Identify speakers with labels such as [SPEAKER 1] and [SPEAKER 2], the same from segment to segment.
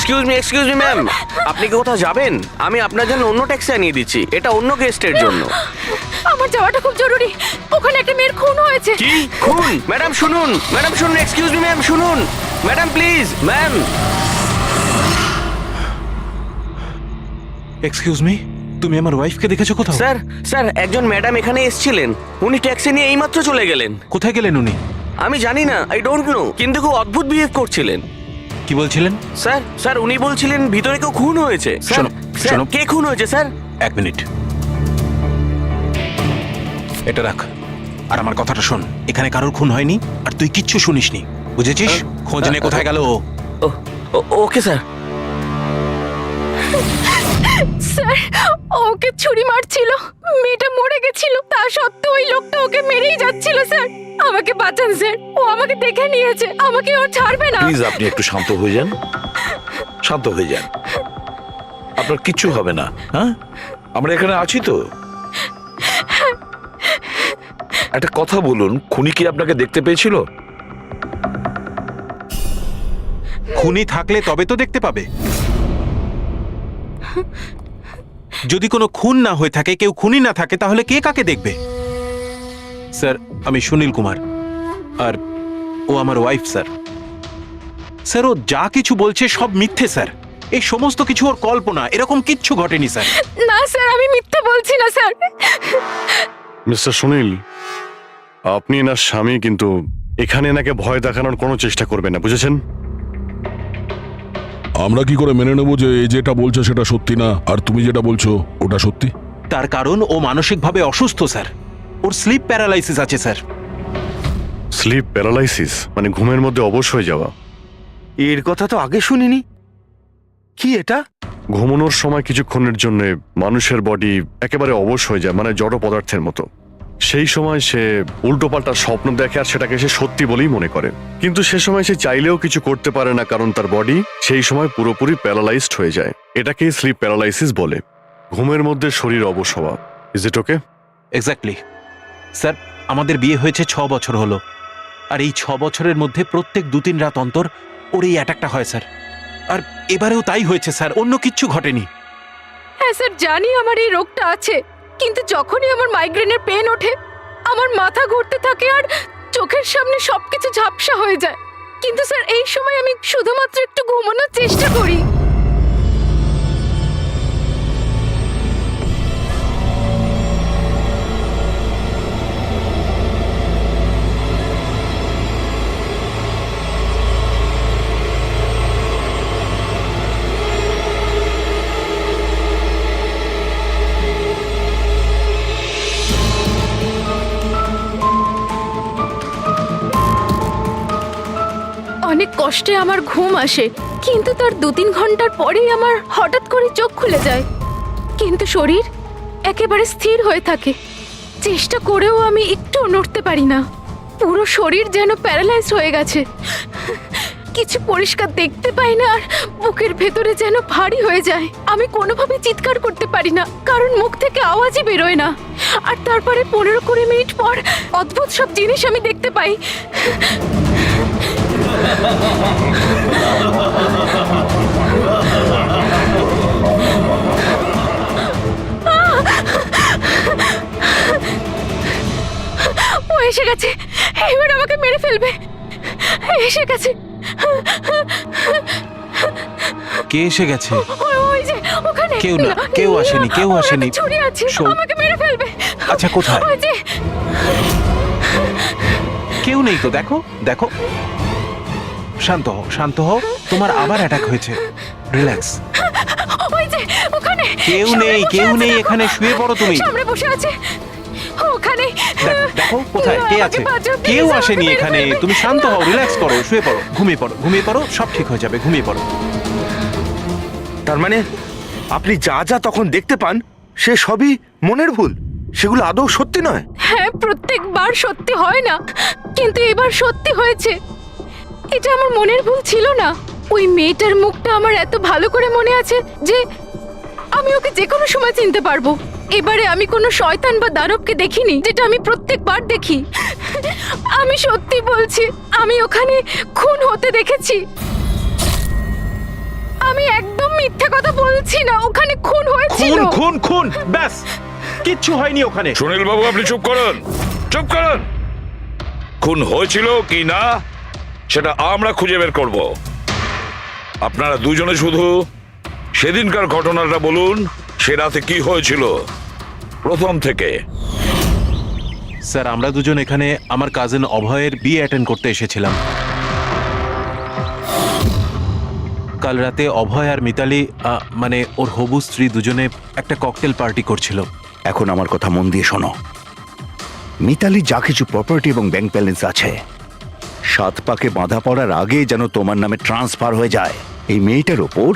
[SPEAKER 1] Excuse me ma'am, আপনি কি কোথাও যাবেন? আমি আপনার জন্য অন্য ট্যাক্সি আনিয়ে দিচ্ছি, এটা অন্য গেস্টের জন্য।
[SPEAKER 2] আমার যাওয়াটা খুব জরুরি, ওখানে একটা মেয়ের খুন হয়েছে।
[SPEAKER 1] কি খুন? ম্যাডাম শুনুন, এক্সকিউজ মি ম্যাম, শুনুন madam, please ma'am.
[SPEAKER 3] Excuse me, তুমি আমার ওয়াইফকে দেখেছো কোথাও?
[SPEAKER 1] স্যার একজন ম্যাডাম এখানে এসেছিলেন, উনি ট্যাক্সি নিয়ে এইমাত্র চলে গেলেন।
[SPEAKER 3] কোথায় গেলেন উনি?
[SPEAKER 1] আমি জানি না, আই ডোন্ট নো, কিন্তু খুব অদ্ভুত বিহেভ করছিলেন।
[SPEAKER 3] কি বলছিলেন?
[SPEAKER 1] স্যার উনি বলছিলেন ভিতরে কেউ খুন হয়েছে।
[SPEAKER 3] শোনো, শোনো।
[SPEAKER 1] কে খুন হয়েছে স্যার?
[SPEAKER 3] এক মিনিট, এটা রাখ আর আমার কথাটা শোন। এখানে কারোর খুন হয়নি আর তুই কিচ্ছু শুনিসনি, বুঝেছিস? খোঁজ নে কোথায় গেল ও।
[SPEAKER 1] Okay sir.
[SPEAKER 2] স্যার, ওকে ছুরি মারছিল, মেয়েটা মরে গেছিল, তা সত্ত্বেও ওই লোকটা ওকে মেরেই যাচ্ছিল। স্যার আমাকে বাঁচান স্যার, ও আমাকে দেখে নিয়েছে, আমাকে ও ছাড়বে না।
[SPEAKER 4] প্লিজ আপনি একটু শান্ত হয়ে যান, শান্ত হয়ে যান, আপনার কিচ্ছু হবে না। হ্যাঁ, আমরা এখানে আছি তো। একটা কথা বলুন, খুনি কি আপনাকে দেখতে পেয়েছিল?
[SPEAKER 3] খুনি থাকলে তবে তো দেখতে পাবে। যদি কোনো খুন না হয়ে থাকে, কেউ খুনি না থাকে, তাহলে কে কাকে দেখবে? স্যার আমি সুনীল কুমার, আর ও আমার ওয়াইফ। স্যার স্যার ও যা কিছু বলছে সব মিথ্যে স্যার, এই সমস্ত কিছু ওর কল্পনা, এরকম কিচ্ছু ঘটেনি স্যার।
[SPEAKER 2] না স্যার, আমি মিথ্যে বলছি না স্যার।
[SPEAKER 5] মিস্টার সুনীল, আপনি এনার স্বামী, কিন্তু এখানে এনাকে ভয় দেখানোর কোনো চেষ্টা করবেন না, বুঝেছেন?
[SPEAKER 6] আমরা কি করে মেনে নেবো যে এই যেটা বলছে সেটা সত্যি না, আর তুমি যেটা বলছো ওটা সত্যি?
[SPEAKER 3] তার কারণ ও মানসিকভাবে অসুস্থ স্যার, ওর স্লিপ প্যারালাইসিস আছে স্যার।
[SPEAKER 5] স্লিপ প্যারালাইসিস মানে ঘুমের মধ্যে অবশ হয়ে যাওয়া?
[SPEAKER 1] এর কথা তো আগে শুনিনি, কি এটা?
[SPEAKER 5] ঘুমানোর সময় কিছুক্ষণের জন্য মানুষের বডি একেবারে অবশ হয়ে যায়, মানে জড় পদার্থের মতো। সেই সময় সে উল্টোপাল্টা স্বপ্ন দেখে আর সেটাকে সে সত্যি বলেই মনে করে, কিন্তু সে সময় সে চাইলেও কিছু করতে পারে না, কারণ তার বডি সেই সময় পুরোপুরি প্যারালাইজড হয়ে যায়। এটাকেই স্লিপ প্যারালাইসিস বলে, ঘুমের মধ্যে শরীর অবশ হওয়া। Is it okay?
[SPEAKER 3] Exactly sir, আমাদের বিয়ে হয়েছে 6 বছর হলো, আর এই 6 বছরের মধ্যে প্রত্যেক 2-3 রাত অন্তর ওর এই অ্যাটাকটা হয় স্যার। আর এবারেও তাই হয়েছে স্যার, অন্য কিচ্ছু ঘটেনি।
[SPEAKER 2] হ্যাঁ স্যার, জানি আমার এই রোগটা আছে, কিন্তু যখনই আমার মাইগ্রেনের পেন ওঠে, আমার মাথা ঘুরতে থাকে আর চোখের সামনে সবকিছু ঝাপসা হয়ে যায়। কিন্তু স্যার এই সময় আমি শুধুমাত্র একটু ঘুমানোর চেষ্টা করি। অনেক কষ্টে আমার ঘুম আসে, কিন্তু তার 2-3 ঘন্টার পরেই আমার হঠাৎ করে চোখ খুলে যায়, কিন্তু শরীর একেবারে স্থির হয়ে থাকে। চেষ্টা করেও আমি একটু নড়তে পারি না, পুরো শরীর যেন প্যারালাইজ হয়ে গেছে। কিছু পরিষ্কার দেখতে পাই না, আর বুকের ভেতরে যেন ভারী হয়ে যায়। আমি কোনোভাবে চিৎকার করতে পারি না, কারণ মুখ থেকে আওয়াজই বেরোয় না। আর তারপরে 15-20 মিনিট পর অদ্ভুত সব জিনিস আমি দেখতে পাই। ও এসে গেছে, এবার আমাকে মেরে ফেলবে। এসে গেছে।
[SPEAKER 3] কে এসে গেছে?
[SPEAKER 2] ওই যে ওখানে।
[SPEAKER 3] কেউ না, কেউ আসেনি, কেউ
[SPEAKER 2] ওর
[SPEAKER 3] আসেনি।
[SPEAKER 2] হাতে ছুরি আছে,
[SPEAKER 3] শোন।
[SPEAKER 2] আমাকে মেরে ফেলবে।
[SPEAKER 3] আচ্ছা কোথায়?
[SPEAKER 2] ওই যে।
[SPEAKER 3] কেউ নেই তো, দেখো দেখো। শান্ত হও, শান্ত হও, তোমার আবার অ্যাটাক হয়েছে, রিল্যাক্স।
[SPEAKER 2] ওই যে ওখানে।
[SPEAKER 3] কেউ নেই, কেউ নেই এখানে, শুয়ে পড়ো তুমি।
[SPEAKER 2] সামনে বসে আছে ওখানে।
[SPEAKER 3] দেখো দেখো কোথায় কে আছে, কেউ আসেনি এখানে। তুমি শান্ত হও, রিল্যাক্স করো, শুয়ে পড়ো, ঘুমিয়ে পড়ো, ঘুমিয়ে পড়ো, সব ঠিক হয়ে যাবে, ঘুমিয়ে পড়ো।
[SPEAKER 1] তার মানে আপনি যা যা তখন দেখতে পান সে সবই মনের ভুল, সেগুলো আদৌ সত্যি নয়?
[SPEAKER 2] হ্যাঁ, প্রত্যেকবার সত্যি হয় না, কিন্তু এবার সত্যি হয়েছে। এটা আমার মনের ভুল ছিল না। ওই মেয়েটার মুখটা আমার এত ভালো করে মনে আছে যে আমি ওকে যে কোনো সময় চিনতে পারবো। এবারে আমি কোনো শয়তান বা দানবকে দেখিনি, যেটা আমি প্রত্যেকবার দেখি। আমি সত্যি বলছি, আমি ওখানে খুন হতে দেখেছি। আমি একদম মিথ্যে কথা বলছি না, ওখানে খুন হয়েছিল।
[SPEAKER 3] খুন খুন খুন, ব্যাস, কিচ্ছু হয়নি ওখানে।
[SPEAKER 4] সুনীল বাবু, আপনি চুপ করুন, চুপ করুন। খুন হয়েছিল কি না সেটা আমরা খুঁজে বের করব। আপনারা দুজনে শুধু সেদিনকার ঘটনাটা বলুন, সে রাতে কি হয়েছিল প্রথম থেকে।
[SPEAKER 3] স্যার, আমরা দুজন এখানে আমার কাজিন অভয়ের বিয়ে অ্যাটেন্ড করতে এসেছিলাম। কাল রাতে অভয় আর মিতালি মানে ওর হবু স্ত্রী দুজনে একটা ককটেল পার্টি করছিল।
[SPEAKER 7] এখন আমার কথা মন দিয়ে শোনো। মিতালি যা কিছু প্রপার্টি এবং ব্যাংক ব্যালেন্স আছে, 7 পাকে বাঁধা পড়ার আগে যেন তোমার নামে ট্রান্সফার হয়ে যায়। এই মেয়েটার ওপর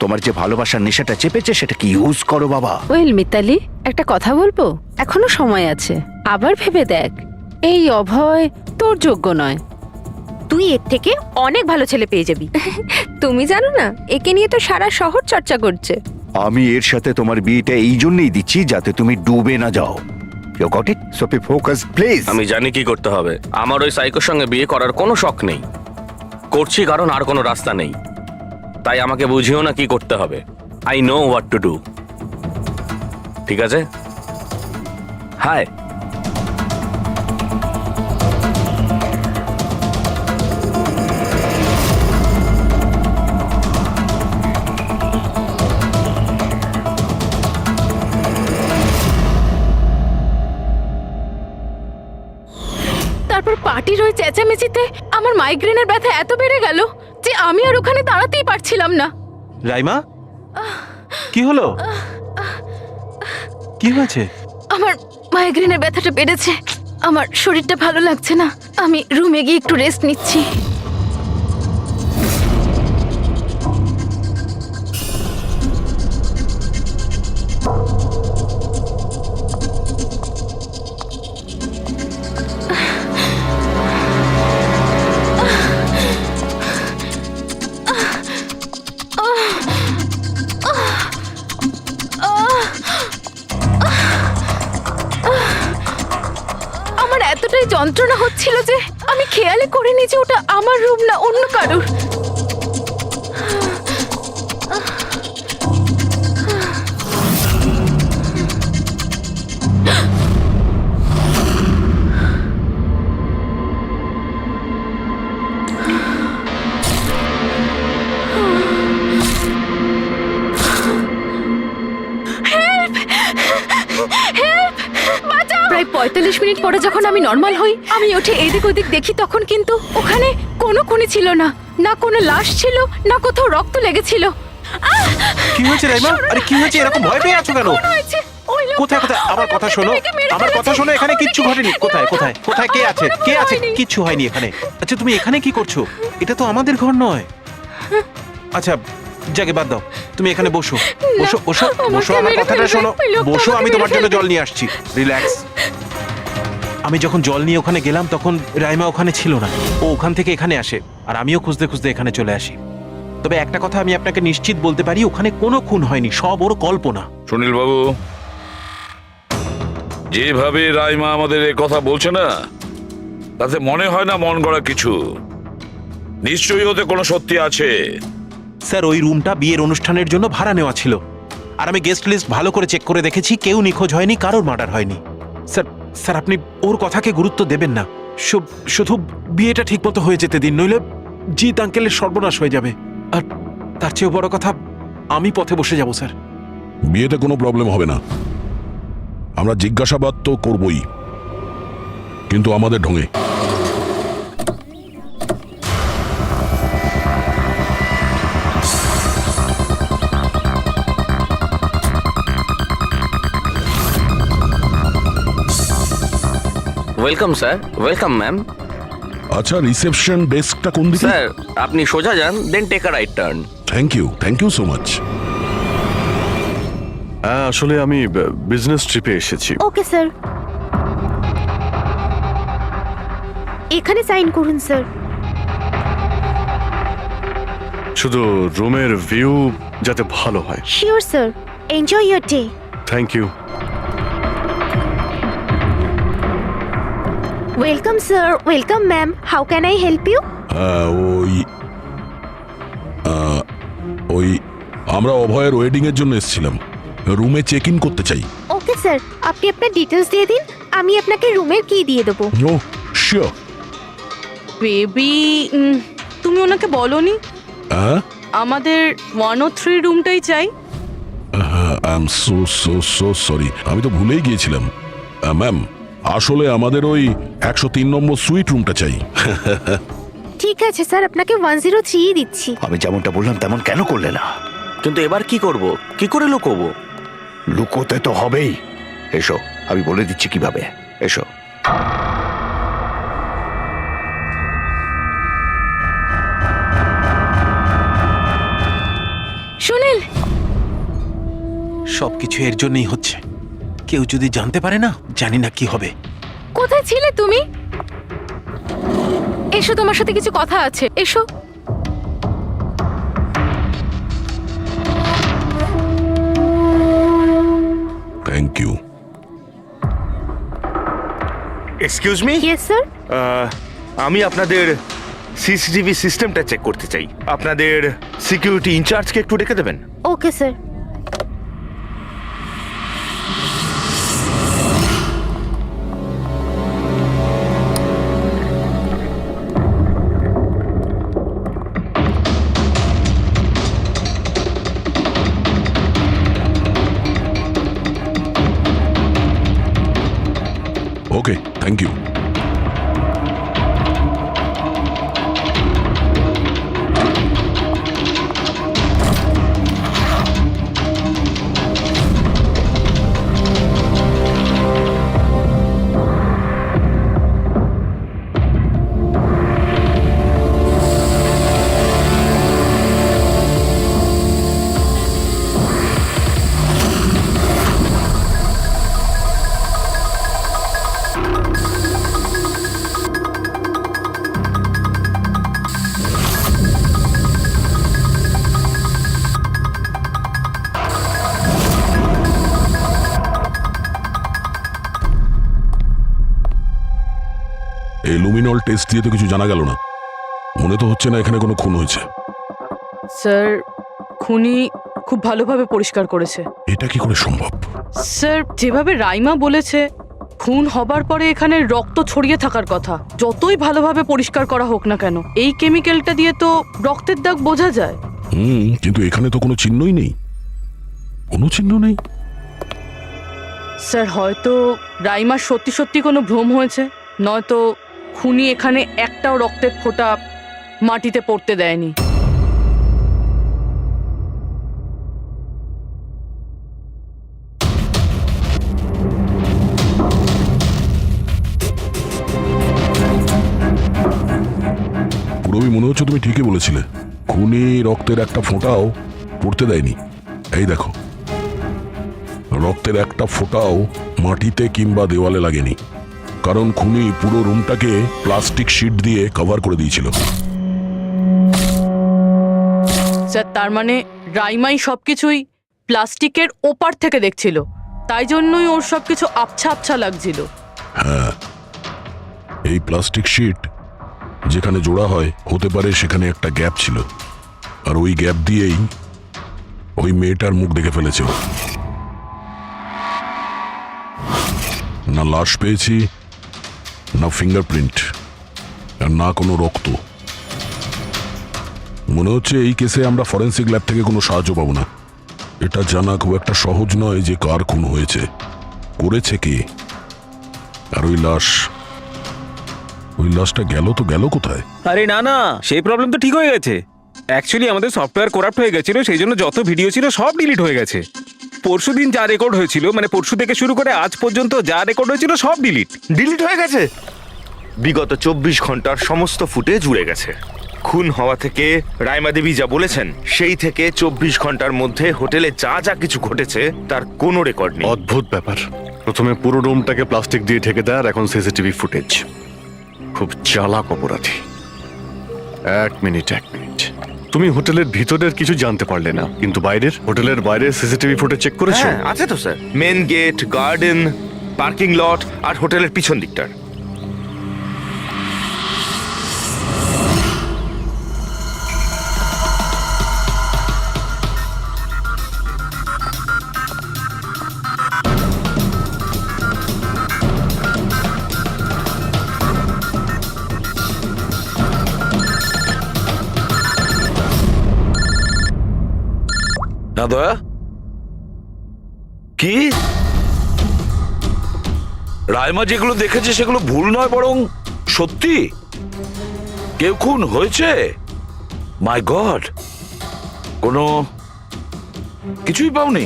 [SPEAKER 7] তোমার যে ভালোবাসার নেশাটা চেপেছে সেটাকে ইউজ করো বাবা।
[SPEAKER 8] ওয়েল মিতালি, একটা কথা বলবো? এখনো সময় আছে, আবার ভেবে দেখ। এই অভয় তোর যোগ্য নয়।
[SPEAKER 9] তুই এর থেকে অনেক ভালো ছেলে পেয়ে যাবি। তুমি জানো না, একে নিয়ে তো সারা শহর চর্চা করছে।
[SPEAKER 7] আমি এর সাথে তোমার বিয়েটা এই জন্যই দিচ্ছি যাতে তুমি ডুবে না যাও। You got it? So be focus please.
[SPEAKER 10] আমি জানি কি করতে হবে। আমার ওই সাইকোর সঙ্গে বিয়ে করার কোনো শখ নেই, করছি কারণ আর কোনো রাস্তা নেই। তাই আমাকে বুঝিও না কি করতে হবে। I know what to do. ঠিক আছে? হাই।
[SPEAKER 2] তারপর পার্টির ওই চেঁচামেচিতে আমার মাইগ্রেনের ব্যথা এত বেড়ে গেল যে আমি আর ওখানে দাঁড়াতেই পারছিলাম না।
[SPEAKER 3] রাইমা, কি হলো? কি হয়েছে?
[SPEAKER 2] আমার মাইগ্রেনের ব্যথাটা বেড়েছে, আমার শরীরটা ভালো লাগছে না। আমি রুমে গিয়ে একটু রেস্ট নিচ্ছি। আমার এতটাই যন্ত্রণা হচ্ছিল যে আমি খেয়ালই করিনি যে ওটা আমার রুম না অন্য কারোর। প্রায় 45 মিনিট পরে যখন আমি নর্মাল হই, আমি উঠে এদিক ওদিক দেখি, তখন কিন্তু ওখানে কোনো খুনি ছিল না, না কোনো লাশ ছিল, না কোথাও রক্ত লেগেছিল।
[SPEAKER 3] কি হয়েছে রাইমা? আরে কি হয়েছে? এরকম ভয় পেয়ে আছো কেন? কোথায় কোথায়? আমার কথা শোনো, আমার কথা শোনো। এখানে কিচ্ছু ঘটেনি। কোথায় কোথায় কোথায়? কে আছে? কে আছে? কিচ্ছু হয়নি এখানে। আচ্ছা, তুমি এখানে কি করছো? এটা তো আমাদের ঘর নয়। আচ্ছা, জাগে বাদ দাও, তুমি এখানে বসো বসো বসো বসো। আমার কথাটা শোনো, বসো, আমি তোমার জন্য জল নিয়ে আসছি। রিল্যাক্স। আমি যখন জল নিয়ে ওখানে গেলাম তখন রাইমা ওখানে ছিল না। ও ওখান থেকে এখানে আসে আর আমিও খুঁজতে খুঁজতে এখানে চলে আসি। তবে একটা কথা আমি আপনাকে নিশ্চিত বলতে পারি, ওখানে কোনো খুন হয়নি, সব ওর কল্পনা।
[SPEAKER 4] সুনীল বাবু, যেভাবে রাইমা আমাদের এ কথা বলছে না, তাতে মনে হয় না মন গড়া কিছু। নিশ্চয়ই ওতে কোনো সত্যি আছে।
[SPEAKER 3] স্যার, ওই রুমটা বিয়ের অনুষ্ঠানের জন্য ভাড়া নেওয়া ছিল, আর আমি গেস্ট লিস্ট ভালো করে চেক করে দেখেছি, কেউ নিখোঁজ হয়নি, কারোর মার্ডার হয়নি। স্যার স্যার, আপনি ওর কথাকে গুরুত্ব দেবেন না। শুধু বিয়েটা ঠিকমতো হয়ে যেতে দিন, নইলে জিৎ আঙ্কেলের সর্বনাশ হয়ে যাবে। আর তার চেয়েও বড় কথা, আমি পথে বসে যাব। স্যার,
[SPEAKER 6] বিয়েতে কোনো প্রবলেম হবে না। আমরা জিজ্ঞাসাবাদ তো করবই, কিন্তু আমাদের ঢঙে।
[SPEAKER 10] Welcome sir. Welcome ma'am.
[SPEAKER 6] আচ্ছা, রিসেপশন ডেস্কটা কোন দিকে?
[SPEAKER 10] স্যার, আপনি সোজা যান, then take a right turn.
[SPEAKER 6] Thank you so much.
[SPEAKER 5] হ্যাঁ, আসলে আমি বিজনেস ট্রিপে এসেছি।
[SPEAKER 9] ওকে স্যার, এখানে সাইন করুন স্যার।
[SPEAKER 5] শুধু রুমের ভিউ যাতে ভালো হয়।
[SPEAKER 9] Sure sir, enjoy your day.
[SPEAKER 5] Thank you.
[SPEAKER 9] Welcome sir. Welcome ma'am. How can I help you?
[SPEAKER 6] ওই আমরা অভয়ের ওয়েডিং এর জন্য এসেছিলাম, রুমে চেক ইন করতে চাই।
[SPEAKER 9] ওকে স্যার, আপনি আপনার ডিটেলস দিয়ে দিন, আমি আপনাকে রুমের কি দিয়ে দেবো।
[SPEAKER 6] ও শিওর।
[SPEAKER 11] বেবি, তুমি ওনাকে বলনি
[SPEAKER 6] হ্যাঁ,
[SPEAKER 11] আমাদের 103 রুমটাই চাই?
[SPEAKER 6] I am so so so sorry, আমি তো ভুলেই গিয়েছিলাম। ম্যাম, আসলে আমাদের ওই 103 নম্বর সুইট রুমটা চাই।
[SPEAKER 9] ঠিক আছে স্যার, আপনাকে 103 দিচ্ছি।
[SPEAKER 7] আমি যেমনটা বললাম তেমন কেন করলে না?
[SPEAKER 10] কিন্তু এবার কি করব, কি করে লুকোবো?
[SPEAKER 7] লুকোতে তো হবেই। এসো, আমি বলে দিচ্ছি কিভাবে। এসো।
[SPEAKER 2] সুনীল,
[SPEAKER 3] সবকিছু এর জন্যই হচ্ছে। কেউ যদি জানতে পারে না, জানি না কি হবে।
[SPEAKER 2] কোথায় ছিলে তুমি? এসো, তোমার সাথে কিছু কথা আছে, এসো।
[SPEAKER 6] Thank you.
[SPEAKER 1] Excuse me,
[SPEAKER 9] yes sir.
[SPEAKER 1] আমি আপনাদের সিসিটিভি সিস্টেমটা চেক করতে চাই। আপনাদের সিকিউরিটি ইনচার্জকে একটু ডেকে দেবেন?
[SPEAKER 9] Okay sir.
[SPEAKER 6] Okay, thank you. এই লুমিনল টেস্ট দিয়ে তো কিছু জানা গেল না। মনে তো হচ্ছে না এখানে কোনো খুন হয়েছে।
[SPEAKER 11] স্যার, খুনি খুব ভালোভাবে পরিষ্কার করেছে।
[SPEAKER 6] এটা কি করে সম্ভব?
[SPEAKER 11] স্যার, যেভাবে রাইমা বলেছে, খুন হবার পরে এখানে রক্ত ছড়িয়ে থাকার কথা। যতই ভালোভাবে পরিষ্কার করা হোক না কেন, এই কেমিক্যালটা দিয়ে তো রক্তের দাগ বোঝা যায়।
[SPEAKER 6] কিন্তু এখানে তো কোনো চিহ্নই নেই, কোনো চিহ্ন নেই।
[SPEAKER 11] স্যার, হয়তো রাইমার সত্যি সত্যি কোনো ভ্রম হয়েছে, নয়তো খুনি এখানে একটাও রক্তের ফোঁটা মাটিতে পড়তে দেয়নি।
[SPEAKER 6] পুরবি, মনে হচ্ছে তুমি ঠিকই বলেছিলে। খুনি রক্তের একটা ফোঁটাও পড়তে দেয়নি। এই দেখো, রক্তের একটা ফোঁটাও মাটিতে কিংবা দেওয়ালে লাগেনি, কারণ খুনি পুরো রুমটাকে প্লাস্টিক শিট দিয়ে কভার করে দিয়েছিল।
[SPEAKER 11] স্যার, তার মানে রাইমাই সবকিছুই প্লাস্টিকের ওপার থেকে দেখছিল, তাই জন্যই ওর সবকিছু আবছা আবছা লাগছিল।
[SPEAKER 6] হ্যাঁ, এই প্লাস্টিক শিট যেখানে জোড়া হয়, হতে পারে সেখানে একটা গ্যাপ ছিল, আর ওই গ্যাপ দিয়েই ওই মেয়েটার মুখ দেখে ফেলেছে। না লাশ পেয়েছি, না ফিঙ্গারপ্রিন্ট, আর না কোনো রক্ত। মনে হচ্ছে এই কেসে আমরা ফরেন্সিক ল্যাব থেকে কোনো সাহায্য পাবো না। এটা জানা খুব একটা সহজ নয় যে কার খুন হয়েছে, করেছে কে, আর ওই লাশটা গেল তো গেল কোথায়?
[SPEAKER 12] আরে না না, সেই প্রবলেম তো ঠিক হয়ে গেছে। অ্যাকচুয়ালি আমাদের সফটওয়্যার করাপ্ট হয়ে গেছিল, সেই জন্য যত ভিডিও ছিল সব ডিলিট হয়ে গেছে। পরশুদিন যা রেকর্ড হয়েছিল, মানে পরশু থেকে শুরু করে আজ পর্যন্ত যা রেকর্ড হয়েছিল সব
[SPEAKER 1] ডিলিট হয়ে গেছে। বিগত 24 ঘন্টার সমস্ত ফুটেজ উড়ে গেছে। খুন হওয়া থেকে রাইমা দেবী যা বলেছেন, সেই থেকে 24 ঘন্টার মধ্যে হোটেলে যা যা কিছু ঘটেছে তার কোনো রেকর্ড নেই।
[SPEAKER 5] অদ্ভুত ব্যাপার। প্রথমে পুরো রুমটাকে প্লাস্টিক দিয়ে ঢেকে দেয়, আর এখন সিসিটিভি ফুটেজ। খুব চালাক অপরাধী। এক মিনিট, তুমি হোটেলের ভিতরের কিছু জানতে পারলে না, কিন্তু হোটেলের বাইরের সিসিটিভি ফুটেজ চেক করেছো?
[SPEAKER 1] হ্যাঁ, আছে তো sir. Main gate, garden, parking lot আর হোটেলের পিছন দিকটার।
[SPEAKER 4] না দয়া? কি রাইমা যেগুলো দেখেছে সেগুলো ভুল নয়, বরং সত্যি? কেউ খুন হয়েছে? মাই গড, কোনো কিছুই পাওনি?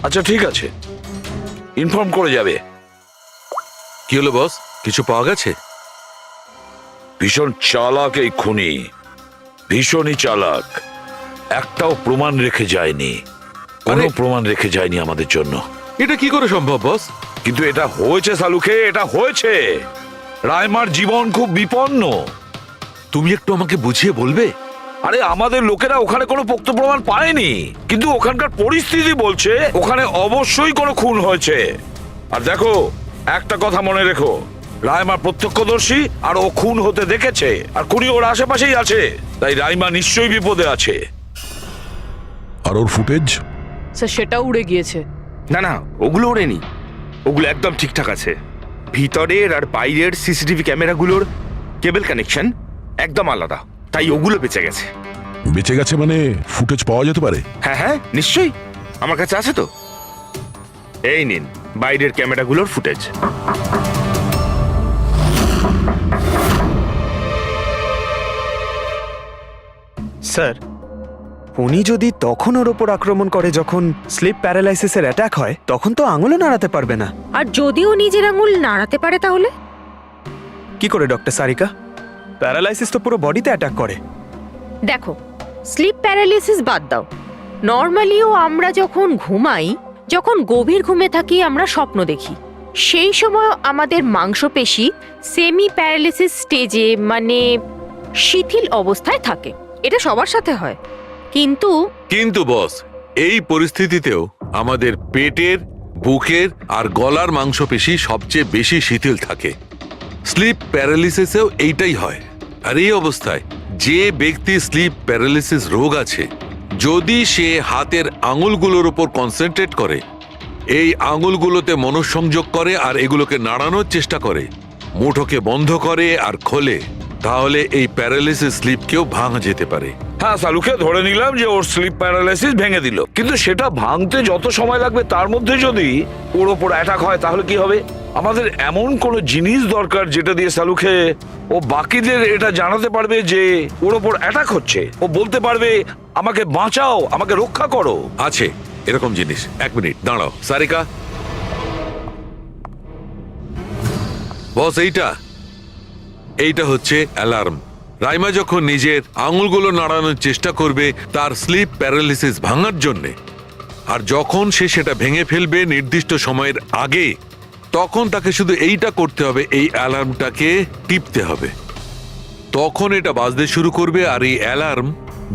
[SPEAKER 4] আচ্ছা ঠিক আছে, ইনফর্ম করে যাবে।
[SPEAKER 13] কি হলো বস, কিছু পাওয়া গেছে?
[SPEAKER 4] ভীষণ চালাক এই খুনি, ভীষণই চালাক। একটাও প্রমাণ রেখে যায়নি, কোনো প্রমাণ রেখে যায়নি আমাদের জন্য।
[SPEAKER 13] এটা কি করে সম্ভব বস?
[SPEAKER 4] কিন্তু এটা হয়েছে সালুকে, এটা হয়েছে। রাইমার জীবন খুব বিপন্ন।
[SPEAKER 13] তুমি একটু আমাকে বুঝিয়ে বলবে?
[SPEAKER 4] আরে আমাদের লোকেরা ওখানে কোনো পোক্ত প্রমাণ পায়নি, কিন্তু ওখানকার পরিস্থিতি বলছে ওখানে অবশ্যই কোনো খুন হয়েছে। আর দেখো, একটা কথা মনে রেখো, রাইমা প্রত্যক্ষদর্শী, আর ও খুন হতে দেখেছে, আর খুনি ওর আশেপাশেই আছে, তাই রাইমা নিশ্চয়ই বিপদে আছে।
[SPEAKER 6] আর ওর ফুটেজ?
[SPEAKER 11] স্যার সেটাও উড়ে গিয়েছে।
[SPEAKER 1] না না, ওগুলো ওড়েনি, ওগুলো একদম ঠিকঠাক আছে। ভিতরের আর বাইরের সিসিটিভি ক্যামেরাগুলোর কেবল কানেকশন একদম আলাদা, তাই ওগুলো বেঁচে গেছে।
[SPEAKER 6] বেঁচে গেছে মানে ফুটেজ পাওয়া যেতে পারে?
[SPEAKER 1] হ্যাঁ হ্যাঁ, নিশ্চয়ই, আমার কাছে আছে তো। এই নিন বাইরের ক্যামেরাগুলোর ফুটেজ।
[SPEAKER 14] স্যার, উনি যদি তখন ওর ওপর আক্রমণ করে যখন স্লিপ প্যারালাইসিসের অ্যাটাক হয়, তখন তো আঙুলও নাড়াতে পারবে না।
[SPEAKER 9] আর যদিও নিজের আঙুল নাড়াতে পারে তাহলে?
[SPEAKER 14] কি করে ডক্টর সারিকা? প্যারালাইসিস তো পুরো বডিতে অ্যাটাক করে।
[SPEAKER 9] দেখো, স্লিপ প্যারালিসিস বাদ দাও, নর্মালিও আমরা যখন ঘুমাই, যখন গভীর ঘুমে থাকি, আমরা স্বপ্ন দেখি। সেই সময় আমাদের মাংসপেশি সেমি প্যারালিসিস স্টেজে, মানে শিথিল অবস্থায় থাকে। এটা সবার সাথে হয়। কিন্তু
[SPEAKER 13] বস, এই পরিস্থিতিতেও আমাদের পেটের, বুকের আর গলার মাংসপেশি সবচেয়ে বেশি শিথিল থাকে। স্লিপ প্যারালিসিসেও এইটাই হয়। আর এই অবস্থায় যে ব্যক্তি স্লিপ প্যারালিসিস রোগ আছে, যদি সে হাতের আঙুলগুলোর উপর কনসেন্ট্রেট করে, এই আঙুলগুলোতে মনঃসংযোগ করে আর এগুলোকে নাড়ানোর চেষ্টা করে, মুঠোকে বন্ধ করে আর খোলে, তাহলে এই প্যারালিসিস স্লিপকেও ভাঙা যেতে পারে।
[SPEAKER 4] হ্যাঁ সালুকে ধরে নিলাম যে ওর স্লিপ প্যারালাইসিস ভেঙে দিল, কিন্তু সেটা ভাঙতে যত সময় লাগবে তার মধ্যে যদি ওর ওপর অ্যাটাক হয় তাহলে কি হবে? আমাদের এমন কোনো জিনিস দরকার যেটা দিয়ে সালুকে ও বাকিদের এটা জানাতে পারবে যে ওর ওপর অ্যাটাক হচ্ছে। ও বলতে পারবে আমাকে বাঁচাও, আমাকে রক্ষা করো।
[SPEAKER 13] আছে এরকম জিনিস। এক মিনিট দাঁড়াও সারিকা। বস, এইটা হচ্ছে অ্যালার্ম। রাইমা যখন নিজের আঙুলগুলো নাড়ানোর চেষ্টা করবে তার স্লিপ প্যারালিসিস ভাঙার জন্যে, আর যখন সে সেটা ভেঙে ফেলবে নির্দিষ্ট সময়ের আগে, তখন তাকে শুধু এইটা করতে হবে, এই অ্যালার্মটাকে টিপতে হবে। তখন এটা বাজতে শুরু করবে, আর এই অ্যালার্ম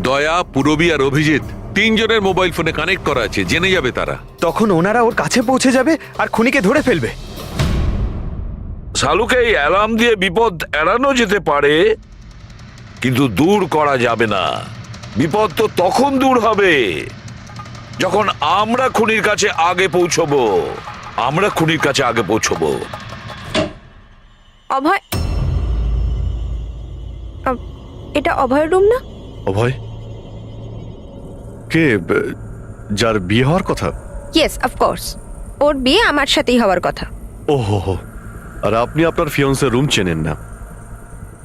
[SPEAKER 13] দয়া, পুরবী আর অভিজিৎ তিনজনের মোবাইল ফোনে কানেক্ট করা আছে, জেনে যাবে তারা।
[SPEAKER 14] তখন ওনারা ওর কাছে পৌঁছে যাবে আর খুনিকে ধরে ফেলবে।
[SPEAKER 4] সালুকে এই অ্যালার্ম দিয়ে বিপদ এড়ানো যেতে পারে, কিন্তু দূর করা যাবে না। বিপদ তো তখন দূর হবে যখন আমরা খুনির কাছে আগে পৌঁছবো।
[SPEAKER 9] অভয়, এটা অভয়ের রুম না?
[SPEAKER 5] অভয়? কে? যার বিয়ে হওয়ার কথা?
[SPEAKER 9] ইয়েস, অফকোর্স, ওর বিয়ে আমার সাথেই হওয়ার কথা।
[SPEAKER 5] ওহো হো, আর আপনি আপনার ফিয়ন্সের রুম চেনেন না?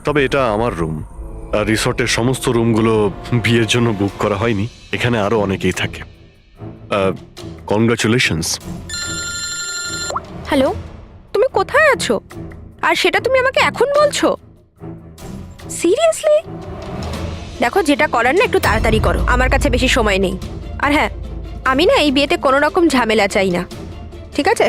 [SPEAKER 5] তবে এটা আমার রুম, আর রিসর্টের সমস্ত রুমগুলো বিয়ের জন্য বুক করা হয়নি। এখানে আরো অনেকেই থাকে। কনগ্রাচুলেশনস।
[SPEAKER 9] হ্যালো, তুমি কোথায় আছো? আর সেটা তুমি আমাকে এখন বলছো? সিরিয়াসলি? দেখো, যেটা করার না একটু তাড়াতাড়ি করো, আমার কাছে বেশি সময় নেই। আর হ্যাঁ, আমি না এই বিয়েতে কোনো রকম ঝামেলা চাই না, ঠিক আছে?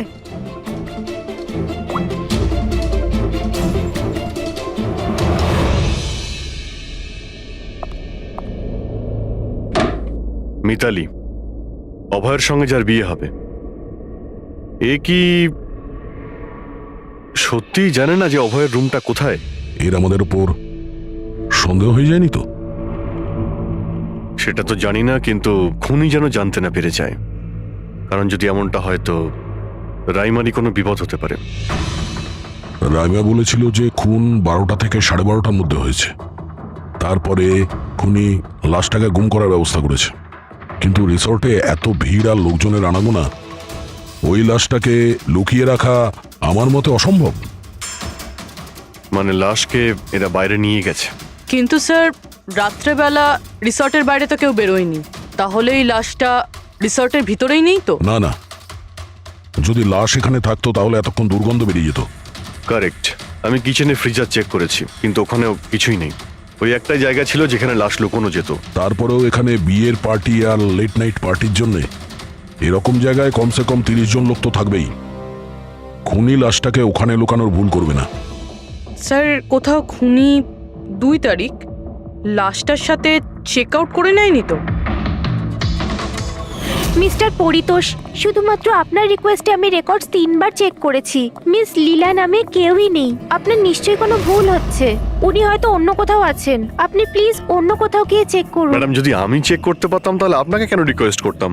[SPEAKER 5] মিতালি, অভয়ের সঙ্গে যার বিয়ে হবে, এ কি সত্যিই জানে না যে অভয়ের রুমটা কোথায়?
[SPEAKER 6] এর আমাদের উপর সন্দেহ হয়ে যায়নি তো?
[SPEAKER 5] সেটা তো জানি না, কিন্তু খুনি যেন জানতে না পেরে যায়, কারণ যদি এমনটা হয় তো রাইমারই কোনো বিপদ হতে পারে।
[SPEAKER 6] রাইমা বলেছিল যে খুন 12টা থেকে 12:30টার মধ্যে হয়েছে। তারপরে খুনি লাশটাকে গুম করার ব্যবস্থা করেছে, কিন্তু রিসর্টে এত ভিড় আর লোকজনের আনাগোনা, ওই লাশটাকে লুকিয়ে রাখা আমার মতে অসম্ভব।
[SPEAKER 5] মানে লাশকে এরা বাইরে নিয়ে গেছে।
[SPEAKER 11] কিন্তু স্যার রাত্রেবেলা রিসর্টের বাইরে তো কেউ বেরোয়নি, তাহলে এই লাশটা রিসর্টের ভিতরেই নেই তো?
[SPEAKER 6] না না, যদি লাশ এখানে থাকতো তাহলে এতক্ষণ দুর্গন্ধ বেরিয়ে যেত।
[SPEAKER 5] কারেক্ট। আমি কিচেনে ফ্রিজার চেক করেছি, কিন্তু ওখানেও কিছুই নেই। ওই একটাই জায়গা ছিল যেখানে লাশ লুকোনো যেত।
[SPEAKER 6] তারপরেও এখানে বিয়ের পার্টি আর লেট নাইট পার্টির জন্য এরকম জায়গায় কমসে কম 30 জন লোক তো থাকবেই। খুনি লাশটাকে ওখানে লুকানোর ভুল করবে না।
[SPEAKER 11] স্যার কোথাও খুনি 2 তারিখ লাশটার সাথে চেক আউট করে নেয়নি তো?
[SPEAKER 2] মিস্টার পরিতোষ, শুধুমাত্র আপনার রিকোয়েস্টে আমি রেকর্ডস 3 বার চেক করেছি। মিস লীলা নামে কেউই নেই। আপনার নিশ্চয়ই কোনো ভুল হচ্ছে। উনি হয়তো অন্য কোথাও আছেন। আপনি প্লিজ অন্য কোথাও গিয়ে চেক করুন।
[SPEAKER 5] ম্যাডাম, যদি আমি চেক করতে পারতাম তাহলে আপনাকে কেন রিকোয়েস্ট করতাম?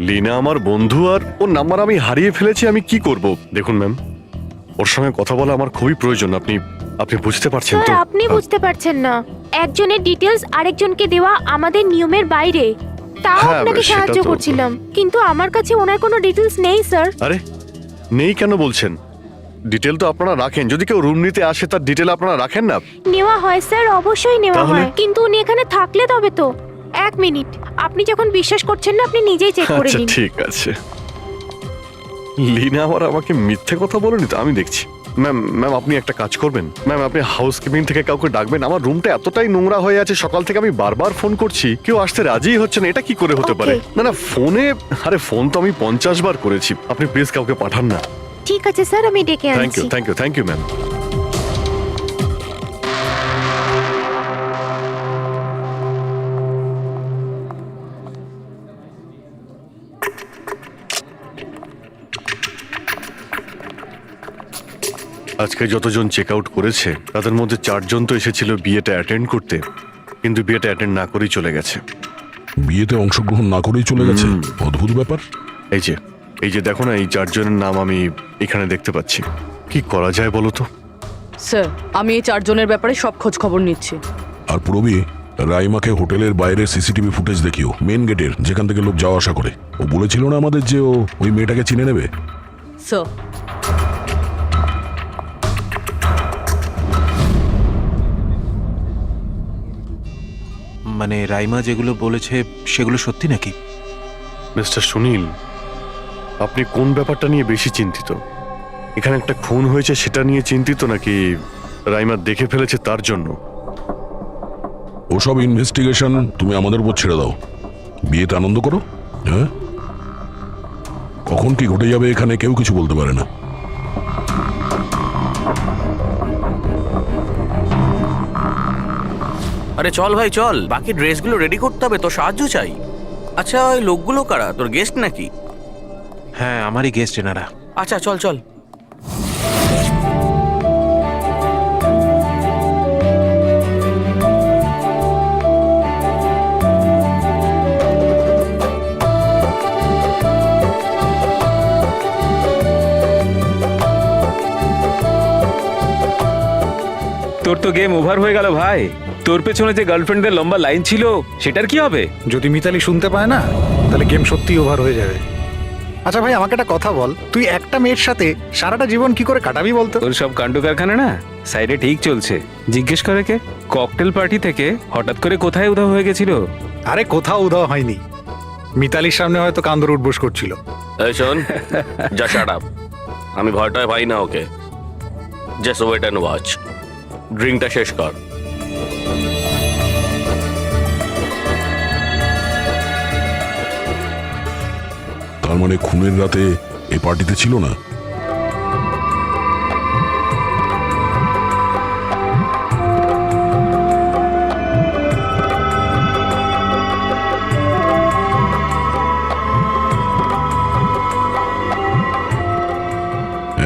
[SPEAKER 5] লিনা আমার বন্ধু, আর ওর নাম্বার আমি হারিয়ে ফেলেছি। আমি কি করব? দেখুন ম্যাম, ওর সঙ্গে কথা বলা আমার খুবই প্রয়োজন। আপনি বুঝতে পারছেন তো?
[SPEAKER 2] স্যার, আপনি বুঝতে পারছেন না। একজনের ডিটেলস আরেকজনকে দেওয়া আমাদের নিয়মের বাইরে। তাও
[SPEAKER 5] হ্যাঁ,
[SPEAKER 2] আপনাকে
[SPEAKER 5] সেটা
[SPEAKER 2] সাহায্য
[SPEAKER 5] তো-
[SPEAKER 2] করছিলাম, কিন্তু আমার কাছে ওনার কোনো ডিটেলস নেই স্যার।
[SPEAKER 5] আরে নেই কেন বলছেন? ডিটেল তো আপনারা রাখেন। যদি কেউ রুম নিতে আসে তার ডিটেল আপনারা রাখেন না?
[SPEAKER 2] নেওয়া হয় স্যার, অবশ্যই নেওয়া
[SPEAKER 5] তাহলে?
[SPEAKER 2] হয়, কিন্তু উনি এখানে থাকলে তবে তো। 1 মিনিট, আপনি যখন বিশ্বাস করছেন না আপনি নিজেই চেক করে
[SPEAKER 5] আচ্ছা
[SPEAKER 2] নিন।
[SPEAKER 5] ঠিক আছে। লিনা আবার আমাকে মিথ্যে কথা বলেনি তো? আমি দেখছি। ম্যাম আপনি একটা কাজ করবেন। ম্যাম, আপনি হাউসকিপিং থেকে কাউকে ডাকবেন। আমার রুমটা এতটাই নোংরা হয়ে আছে, সকাল থেকে আমি বারবার ফোন করছি, কেউ আসতে রাজিই হচ্ছে না। এটা কি করে হতে পারে?
[SPEAKER 2] Okay.
[SPEAKER 5] না ফোনে, আরে ফোন তো আমি 50 বার করেছি। আপনি প্লিজ কাউকে পাঠান না।
[SPEAKER 2] ঠিক আছে স্যার, আমি ডেকে
[SPEAKER 5] থ্যাংক ইউ,
[SPEAKER 2] আনছি।
[SPEAKER 5] Thank you ma'am. আজকে যতজন চেক আউট করেছে তাদের মধ্যে 4 জন তো এসেছিল বিয়েটা অ্যাটেন্ড করতে, কিন্তু বিয়েটা অ্যাটেন্ড না করেই চলে গেছে।
[SPEAKER 6] বিয়েতে অংশগ্রহণ না করেই চলে গেছে? অদ্ভুত ব্যাপার।
[SPEAKER 5] এই যে দেখো না, এই 4 জনের নাম আমি এখানে দেখতে পাচ্ছি। কি করা যায় বলো তো?
[SPEAKER 11] স্যার আমি এই 4 জনের ব্যাপারে সব খোঁজ খবর নিচ্ছি।
[SPEAKER 6] আর পুরবি, রাইমাকে হোটেলের বাইরে সিসিটিভি ফুটেজ দেখিও, মেন গেটের, যেখান থেকে লোক যাওয়া আসা করে। ও বলেছিল না আমাদের যে ও ওই মেয়েটাকে চিনে নেবে।
[SPEAKER 11] স্যার
[SPEAKER 3] মানে রাইমা যেগুলো বলেছে সেগুলো সত্যি নাকি?
[SPEAKER 5] মিস্টার সুনীল, আপনি কোন ব্যাপারটা নিয়ে বেশি চিন্তিত? এখানে একটা খুন হয়েছে সেটা নিয়ে চিন্তিত, নাকি রাইমা দেখে ফেলেছে তার জন্য?
[SPEAKER 6] ওসব ইনভেস্টিগেশন তুমি আমাদের উপর ছেড়ে দাও। বিয়েতে আনন্দ করো। হ্যাঁ, কখন কি ঘটে যাবে এখানে কেউ কিছু বলতে পারে না।
[SPEAKER 10] আরে চল ভাই চল, বাকি ড্রেসগুলো রেডি করতে হবে, তো সাহায্য চাই। আচ্ছা ওই লোকগুলো কারা, তোর গেস্ট নাকি?
[SPEAKER 3] হ্যাঁ, আমারই গেস্ট এনারা।
[SPEAKER 10] আচ্ছা চল চল।
[SPEAKER 12] তোর তো গেম ওভার হয়ে গেল ভাই। তোর পেছনে যে গার্লফ্রেন্ডদের লম্বা লাইন ছিল সেটার কি হবে?
[SPEAKER 14] যদি মিতালি শুনতে পায় না তাহলে গেম সত্যি ওভার হয়ে যাবে। আচ্ছা ভাই, আমাকে একটা কথা বল, তুই একটা মেয়ের সাথে সারাটা জীবন কি করে কাটাবি বলতো?
[SPEAKER 12] তোর সব কাণ্ড কারখানা না সাইডে ঠিক চলছে। জিজ্ঞেস করে কে? ককটেল পার্টি থেকে হঠাৎ করে কোথায় উধাও হয়ে গেছিল?
[SPEAKER 14] আরে কোথাও উধাও হয়নি, মিতালির সামনে হয়তো কান্দর উঠবোস করছিল।
[SPEAKER 10] এই শোন, যা শাট আপ। আমি ভয়টায় পাই না ওকে। Just wait and watch. ড্রিঙ্কটা শেষ কর।
[SPEAKER 6] তার মানে খুনের রাতে এই পার্টিতে ছিল না?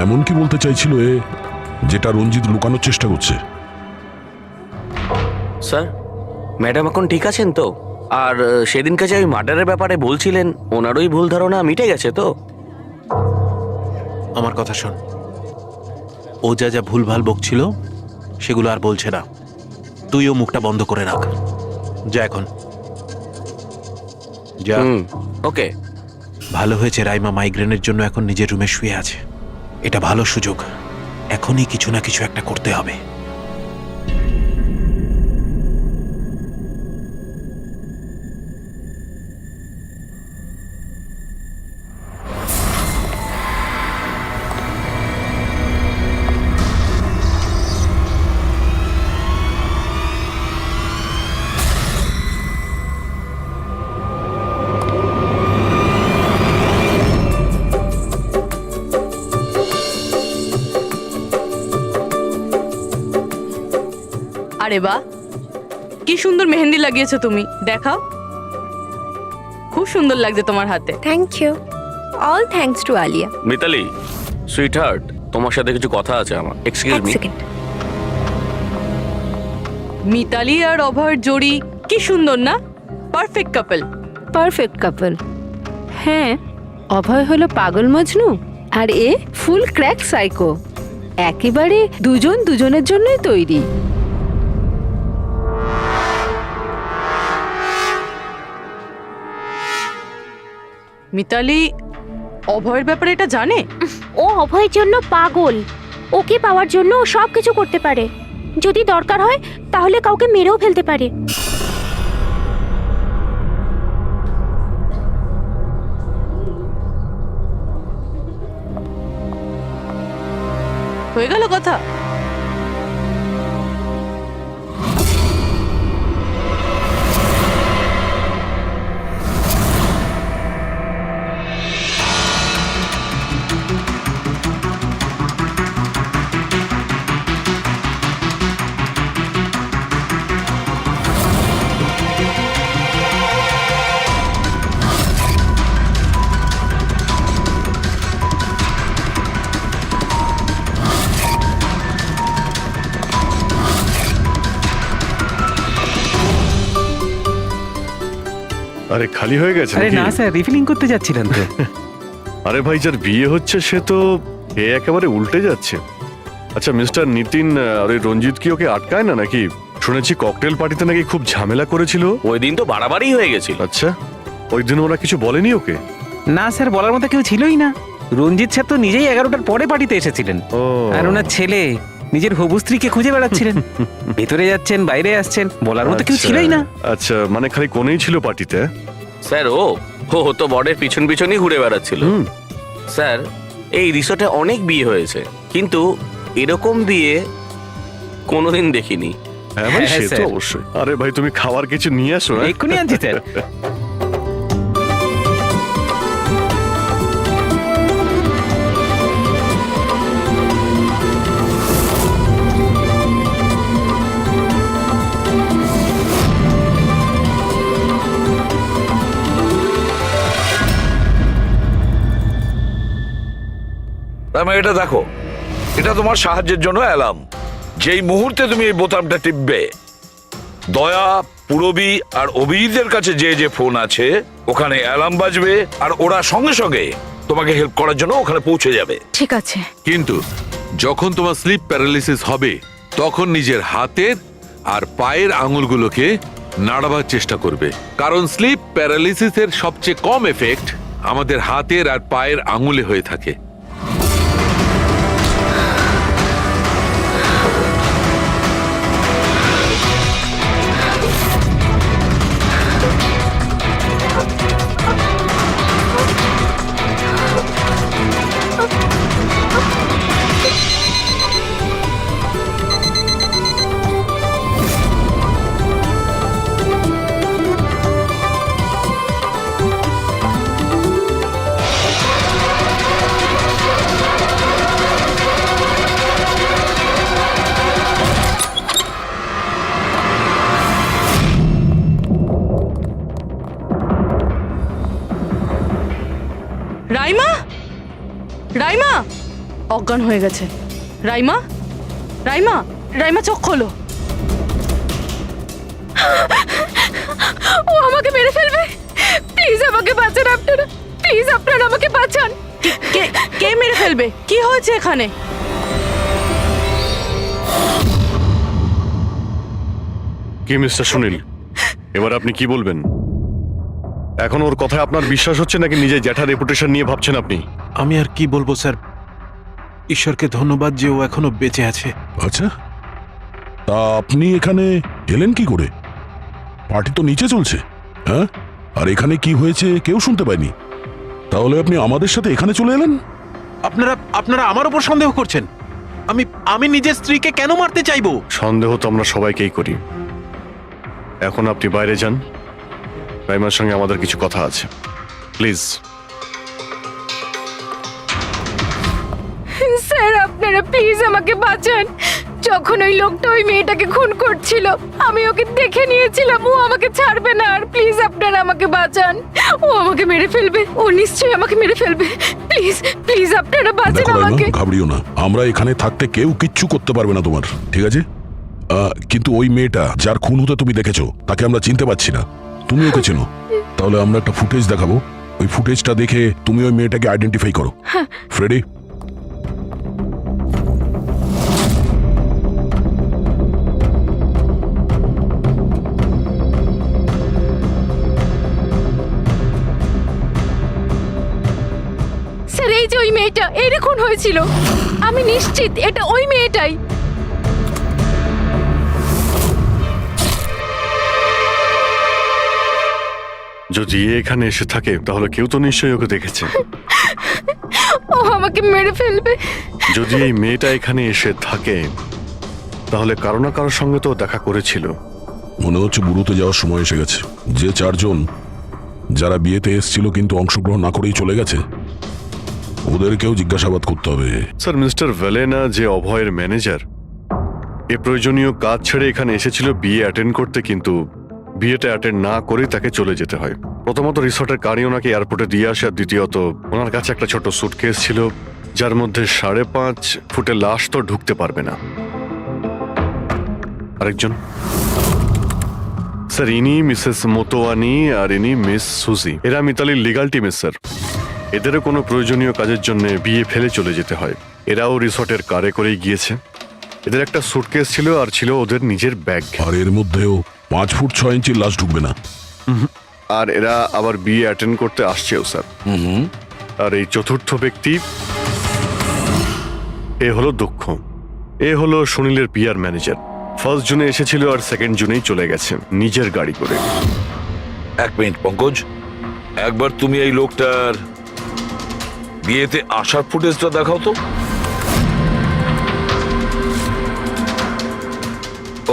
[SPEAKER 6] এমন কি বলতে চাইছিল এ, যেটা রঞ্জিত লুকানোর চেষ্টা করছে?
[SPEAKER 10] স্যার, ম্যাডাম এখন ঠিক আছেন তো? আর সেদিনকে যে ওই মার্ডারের ব্যাপারে বলছিলেন, ওনারই ভুল ধারণা মিটে গেছে তো?
[SPEAKER 3] আমার কথা শোন, ও যা যা ভুলভাল বকছিল সেগুলো আর বলছে না। তুইও মুখটা বন্ধ করে রাখ। যা এখন যা।
[SPEAKER 10] ওকে।
[SPEAKER 3] ভালো হয়েছে রাইমা মাইগ্রেনের জন্য এখন নিজের রুমে শুয়ে আছে। এটা ভালো সুযোগ, এখনই কিছু না কিছু একটা করতে হবে।
[SPEAKER 11] আরে বাহ, কি সুন্দর মেহেন্দি লাগিয়েছো তুমি, দেখাও। খুব সুন্দর লাগছে তোমার হাতে।
[SPEAKER 9] Thank you. All thanks to Alia.
[SPEAKER 10] Mitali, sweetheart, তোমার সাথে কিছু কথা আছে আমার। Excuse me.
[SPEAKER 11] মিতালি আর অভয়ের জোড়ি কি সুন্দর না? Perfect couple.
[SPEAKER 8] Perfect couple. হ্যাঁ, অভয় হলো পাগল মজনু আর এ ফুল ক্র্যাক সাইকো। একেবারে দুজন দুজনের জন্যই তৈরি।
[SPEAKER 11] মিতালি অভয়ের ব্যাপারে এটা জানে?
[SPEAKER 2] ও অভয়ের জন্য পাগল। ওকে পাওয়ার জন্য ও সব কিছু করতে পারে। যদি দরকার হয় তাহলে কাউকে মেরেও ফেলতে পারে।
[SPEAKER 11] হয়ে গেল কথা।
[SPEAKER 5] আরে খালি হয়ে গেছে
[SPEAKER 12] আরে
[SPEAKER 5] নাকি?
[SPEAKER 12] না স্যার, রিফিলিং করতে যাচ্ছিলেন তো।
[SPEAKER 5] আরে ভাই, যার বিয়ে হচ্ছে সে তো এ একেবারে উল্টে যাচ্ছে। আচ্ছা মিস্টার নিতিন আর ওই রঞ্জিত কি ওকে আটকায় না নাকি? শুনেছি ককটেল পার্টিতে নাকি খুব ঝামেলা করেছিল।
[SPEAKER 10] ওই দিন তো বাড়াবাড়ি হয়ে গেছিল।
[SPEAKER 5] আচ্ছা, ওই দিন ওরা কিছু বলেনি ওকে?
[SPEAKER 12] না স্যার, বলার মতো কেউ ছিলই না। রঞ্জিত স্যার তো নিজেই 11টার পরে পার্টিতে এসেছিলেন।
[SPEAKER 5] ও
[SPEAKER 12] আর ওনার ছেলে নিজের হবু স্ত্রীকে খুঁজে বেড়াচ্ছিলেন। ভেতরে যাচ্ছেন, বাইরে আসছেন, বলার মতো কেউ
[SPEAKER 5] আচ্ছা,
[SPEAKER 12] ছিলই না।
[SPEAKER 5] আচ্ছা, মানে খালি কোনেই ছিল পার্টিতে?
[SPEAKER 10] স্যার ও তো বরের পিছন পিছনই ঘুরে বেড়াচ্ছিল। স্যার, এই রিসোর্টে অনেক বিয়ে হয়েছে, কিন্তু এরকম বিয়ে কোনোদিন দেখিনি।
[SPEAKER 5] হ্যাঁ ভাই,
[SPEAKER 12] হ্যাঁ,
[SPEAKER 5] সে তো
[SPEAKER 12] স্যার।
[SPEAKER 5] অবশ্যই। আরে ভাই, তুমি খাবার কিছু নিয়ে আসো। হ্যাঁ?
[SPEAKER 12] এক্ষুনি আনছি স্যার।
[SPEAKER 4] রামা, এটা দেখো, এটা তোমার সাহায্যের জন্য অ্যালার্ম। যেই মুহূর্তে তুমি এই বোতামটা টিপবে, দয়া, পুরবী আর অভিজিতের কাছে যে যে ফোন আছে ওখানে অ্যালার্ম বাজবে, আর ওরা সঙ্গে সঙ্গে তোমাকে হেল্প করার জন্য ওখানে পৌঁছে যাবে।
[SPEAKER 2] ঠিক আছে।
[SPEAKER 13] কিন্তু যখন তোমার স্লিপ প্যারালিসিস হবে তখন নিজের হাতের আর পায়ের আঙুলগুলোকে নাড়াবার চেষ্টা করবে, কারণ স্লিপ প্যারালিসিসের সবচেয়ে কম এফেক্ট আমাদের হাতের আর পায়ের আঙুলে হয়ে থাকে।
[SPEAKER 11] রাইমা, রাইমা অজ্ঞান হয়ে গেছে। রাইমা, রাইমা, রাইমা চোখ খোলো।
[SPEAKER 2] ও আমাকে মেরে ফেলবে। প্লিজ আমাকে বাঁচান আপনারা। প্লিজ আপনারা আমাকে বাঁচান।
[SPEAKER 11] কে কে মেরে ফেলবে? কি হয়েছে এখানে?
[SPEAKER 5] কি মিস্টার সুনীল, এবার আপনি কি বলবেন? এখন ওর কথায় আপনার বিশ্বাস হচ্ছে নাকি নিজের জ্যাঠার রেপুটেশন নিয়ে ভাবছেন আপনি?
[SPEAKER 3] আমি আর কি বলবো স্যার, ঈশ্বরকে ধন্যবাদ যে ও এখনো বেঁচে আছে।
[SPEAKER 6] আচ্ছা, তা আপনি এখানে এলেন কি করে? পার্টি তো নিচে চলছে, হ্যাঁ? আর এখানে কি হয়েছে কেউ শুনতে পায়নি, তাহলে আপনি আমাদের সাথে এখানে চলে এলেন?
[SPEAKER 3] আপনারা আপনারা আমার উপর সন্দেহ করছেন? আমি নিজের স্ত্রীকে কেন মারতে চাইবো?
[SPEAKER 5] সন্দেহ তো আমরা সবাইকেই করি। এখন আপনি বাইরে যান, রাইমার সঙ্গে আমাদের কিছু কথা আছে, প্লিজ।
[SPEAKER 2] স্যার আপনারা প্লিজ আমাকে বাঁচান। যখন ওই লোকটা ওই মেয়েটাকে খুন করছিল আমি ওকে দেখে নিয়েছিলাম, ও আমাকে ছাড়বে না। আর প্লিজ আপনারা আমাকে বাঁচান, ও আমাকে মেরে ফেলবে, ও নিশ্চয়ই আমাকে মেরে ফেলবে। প্লিজ প্লিজ আপনারা বাঁচান
[SPEAKER 6] দেখো রাইমা,
[SPEAKER 2] আমাকে।
[SPEAKER 6] ঘাবড়িও না, আমরা এখানে থাকতে কেউ কিচ্ছু করতে পারবে না তোমার, ঠিক আছে? কিন্তু ওই মেয়েটা যার খুন হতে তুমি দেখেছো তাকে আমরা চিনতে পারছি না, তুমি ওকে চেনো। তাহলে আমরা একটা ফুটেজ দেখাবো, ওই ফুটেজটা দেখে তুমি ওই মেয়েটাকে আইডেন্টিফাই করো। ফ্রেডি,
[SPEAKER 2] স্যার এই যে ওই মেয়েটা, এর খুন হয়েছিল, আমি নিশ্চিত এটা ওই মেয়েটাই।
[SPEAKER 5] যদি এ এখানে এসে থাকে তাহলে কেউ তো নিশ্চয়ই ওকে দেখেছে।
[SPEAKER 2] ও আমাকে মেরে ফেলবে।
[SPEAKER 5] যদি এই মেয়েটা এখানে এসে থাকে তাহলে কারো না কারোর সঙ্গে তো দেখা করেছিল।
[SPEAKER 6] মনে হচ্ছে বুড়োতে যাওয়ার সময় এসে গেছে। যে চারজন যারা বিয়েতে এসেছিল কিন্তু অংশগ্রহণ না করেই চলে গেছে, ওদেরকেও জিজ্ঞাসাবাদ করতে হবে।
[SPEAKER 5] স্যার, মিস্টার ভেলেনা যে অভয়ের ম্যানেজার, এ প্রয়োজনীয় কাজ ছেড়ে এখানে এসেছিল বিয়ে অ্যাটেন্ড করতে, কিন্তু বিয়েটা অ্যাটেন্ড না করেই তাকে চলে যেতে হয়। প্রথমত রিসর্টের গাড়ি ওনাকে এয়ারপোর্টে দিয়ে আসে, আর দ্বিতীয়ত ওনার কাছে একটা ছোট সুটকেস ছিল যার মধ্যে 5.5 ফুটের লাশ তো ঢুকতে পারবে না। আরেকজন স্যার, ইনি মিসেস মোতোয়ানি আর ইনি মিস সুজি। এরা মিতালির লিগাল টিমের স্যার। এদেরও কোনো প্রয়োজনীয় কাজের জন্য বিয়ে ফেলে চলে যেতে হয়। এরাও রিসর্টের কারে করেই গিয়েছে। এদের একটা সুটকেস ছিল আর ছিল ওদের নিজের ব্যাগ।
[SPEAKER 6] আর এর মধ্যেও 5 ফুট 6 ইঞ্চির লাশ ঢুকবে না।
[SPEAKER 5] আর এরা আবার বিয়ে অ্যাটেন্ড করতে আসছেও স্যার। আর এই চতুর্থ ব্যক্তি, এ হলো দক্ষ। এ হলো সুনীলের পিআর ম্যানেজার। 1 জুনে এসেছিল আর 2 জুনেই চলে গেছে নিজের গাড়ি করে।
[SPEAKER 4] 1 মিনিট পঙ্কজ, একবার তুমি এই লোকটার বিয়েতে আসার ফুটেজটা দেখাও তো।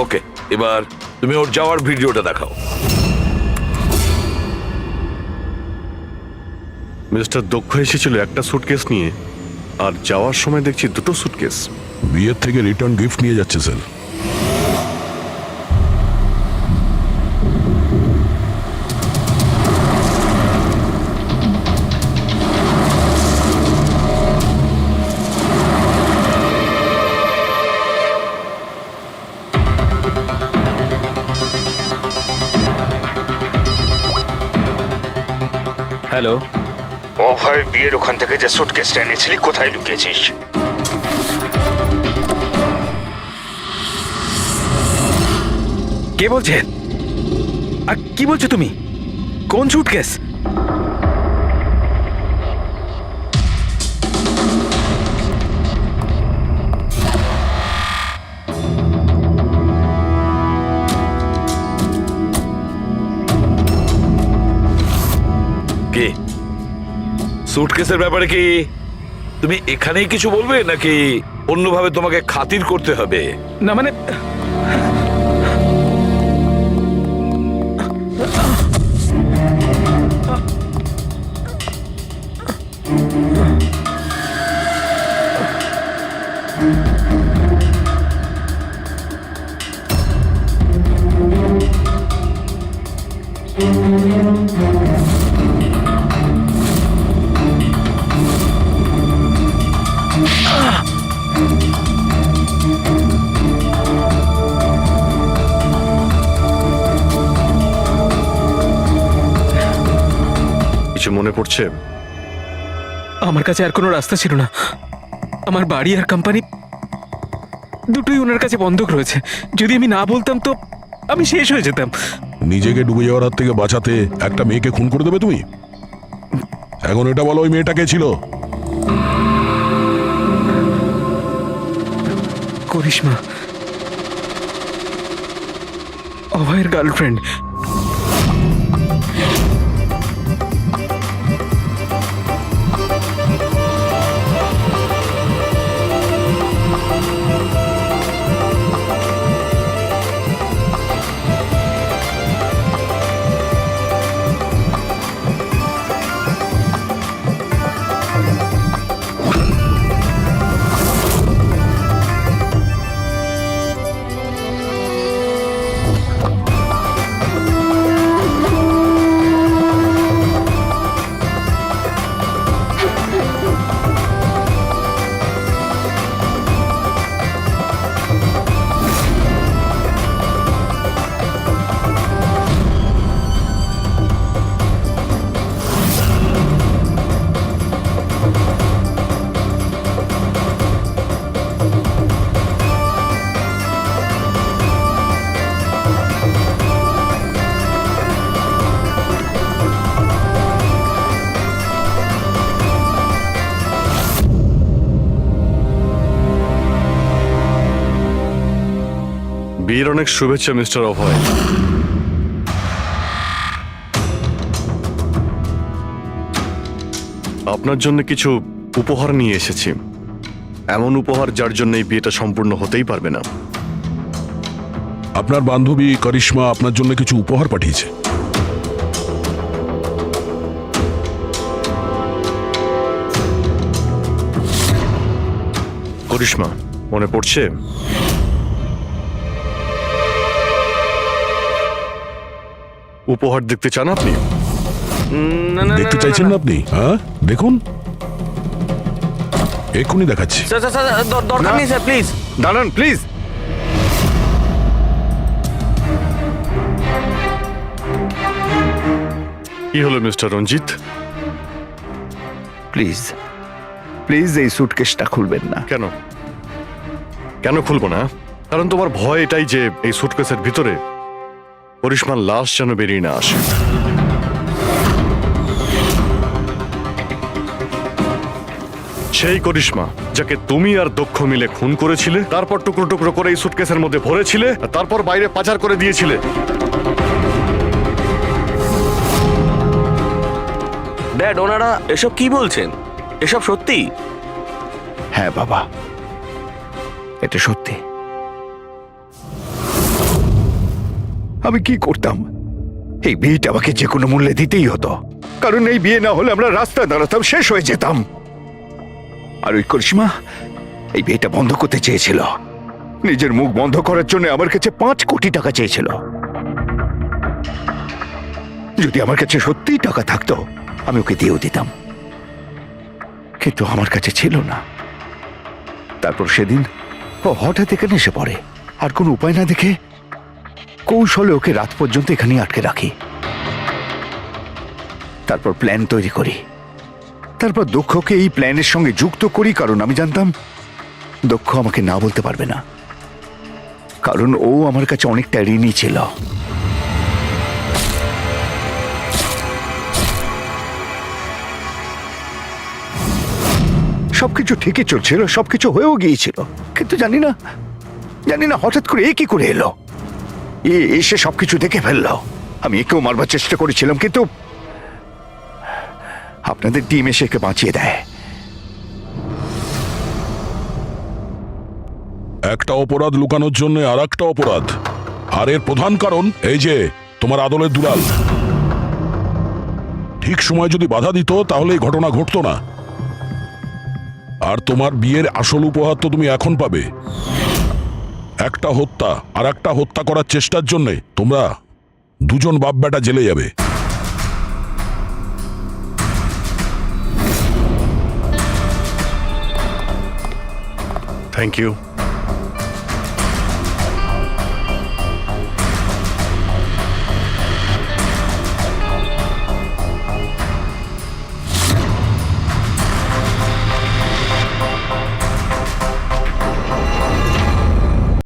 [SPEAKER 4] ওকে, এবার তুমি ওর যাওয়ার ভিডিওটা দেখাও।
[SPEAKER 5] মিস্টার দক্ষ এসেছিল একটা সুটকেস নিয়ে, আর যাওয়ার সময় দেখছি 2টো সুটকেস।
[SPEAKER 6] বিয়ের থেকে রিটার্ন গিফট নিয়ে যাচ্ছে স্যার।
[SPEAKER 12] হ্যালো,
[SPEAKER 1] অভয় বিয়ের ওখান থেকে যে সুটকেসটা এনেছিলি কোথায় লুকিয়েছিস?
[SPEAKER 12] কে বলছে? আর কি বলছো তুমি? কোন সুটকেস?
[SPEAKER 4] কে? সুটকেসের ব্যাপারে কি তুমি এখানেই কিছু বলবে নাকি অন্যভাবে তোমাকে খাতির করতে হবে?
[SPEAKER 12] না মানে
[SPEAKER 5] কিছু মনে পড়ছে?
[SPEAKER 12] আমার কাছে আর কোনো রাস্তা ছিল না। আমার বাড়ি আর কোম্পানি দুটোই ওনার কাছে বন্ধক রয়েছে। যদি আমি না বলতাম তো আমি শেষ হয়ে যেতাম।
[SPEAKER 6] নিজেকে ডুবে যাওয়ার হাত থেকে বাঁচাতে একটা মেয়েকে খুন করে দেবে তুমি? এখন এটা বলো, ওই মেয়েটা কে ছিল?
[SPEAKER 14] করিশ্মা, অভয়ের গার্লফ্রেন্ড।
[SPEAKER 5] বিয়ের অনেক শুভেচ্ছা মিস্টার অভয়। আপনার জন্য কিছু উপহার নিয়ে এসেছি, এমন উপহার যার জন্য এই বিয়েটা সম্পূর্ণ হতেই পারবে না।
[SPEAKER 6] আপনার বান্ধবী করিশ্মা আপনার জন্য কিছু উপহার পাঠিয়েছে।
[SPEAKER 5] করিশ্মা, মনে পড়ছে? উপহার দেখতে চান আপনি?
[SPEAKER 10] না, না,
[SPEAKER 6] দেখতে
[SPEAKER 10] না,
[SPEAKER 6] চাইছেন
[SPEAKER 10] না,
[SPEAKER 6] না আপনি? হ্যাঁ, দেখুন, এক্ষুনি দেখাচ্ছি।
[SPEAKER 10] স্যার, স্যার, স্যার, দরকার নেই স্যার, প্লিজ।
[SPEAKER 5] দাঁড়ান প্লিজ। কি হলো মিস্টার রঞ্জিত?
[SPEAKER 7] প্লিজ প্লিজ এই সুটকেসটা খুলবেন না।
[SPEAKER 5] কেন কেন খুলবো না? কারণ তোমার ভয় এটাই যে এই সুটকেসের ভিতরে করিশ্মার লাশ যেন বেরিয়ে না আসে। সেই করিশ্মা যাকে তুমি আর দক্ষ মিলে খুন করেছিলে, তারপর টুকরো টুকরো করে এই সুটকেসের মধ্যে ভরেছিলে, আর তারপর বাইরে পাচার করে দিয়েছিলে।
[SPEAKER 10] ড্যাড, ওনারা এসব কি বলছেন? এসব সত্যি?
[SPEAKER 7] হ্যাঁ বাবা, এটা সত্যি। আমি কি করতাম? এই বিয়েটা আমাকে যে কোনো মূল্যে দিতেই হতো, কারণ এই বিয়ে না হলে আমরা রাস্তায় দাঁড়াতাম, শেষ হয়ে যেতাম। আর ওই করিশ্মা এই বিয়েটা বন্ধ করতে চেয়েছিল, নিজের মুখ বন্ধ করার জন্য আমার কাছে 5 কোটি টাকা চেয়েছিল। যদি আমার কাছে সত্যিই টাকা থাকতো আমি ওকে দিয়েও দিতাম, কিন্তু আমার কাছে ছিল না। তারপর সেদিন ও হঠাৎ এখানে এসে পড়ে, আর কোনো উপায় না দেখে কৌশলে ওকে রাত পর্যন্ত এখানে আটকে রাখি। তারপর প্ল্যান তৈরি করি, তারপর দক্ষকে এই প্ল্যানের সঙ্গে যুক্ত করি, কারণ আমি জানতাম দক্ষ আমাকে না বলতে পারবে না, কারণ ও আমার কাছে অনেকটা ঋণী ছিল। সবকিছু ঠিকই চলছিল, সবকিছু হয়েও গিয়েছিল, কিন্তু জানি না হঠাৎ করে এ কি করে এলো। এসে সবকিছু দেখে ফেললো। আমি একেও মারবার চেষ্টা করেছিলাম, কিন্তু আপনাদের টিম এসে একে বাঁচিয়ে দেয়।
[SPEAKER 6] একটা অপরাধ লুকানোর জন্য আর একটা অপরাধ, আর এর প্রধান কারণ এই যে তোমার আদলের দুলাল। ঠিক সময় যদি বাধা দিত তাহলে এই ঘটনা ঘটতো না। আর তোমার বিয়ের আসল উপহার তো তুমি এখন পাবে। একটা হত্যা আর একটা হত্যা করার চেষ্টার জন্য তোমরা দুজন বাপ বেটা জেলে যাবে।
[SPEAKER 5] Thank you.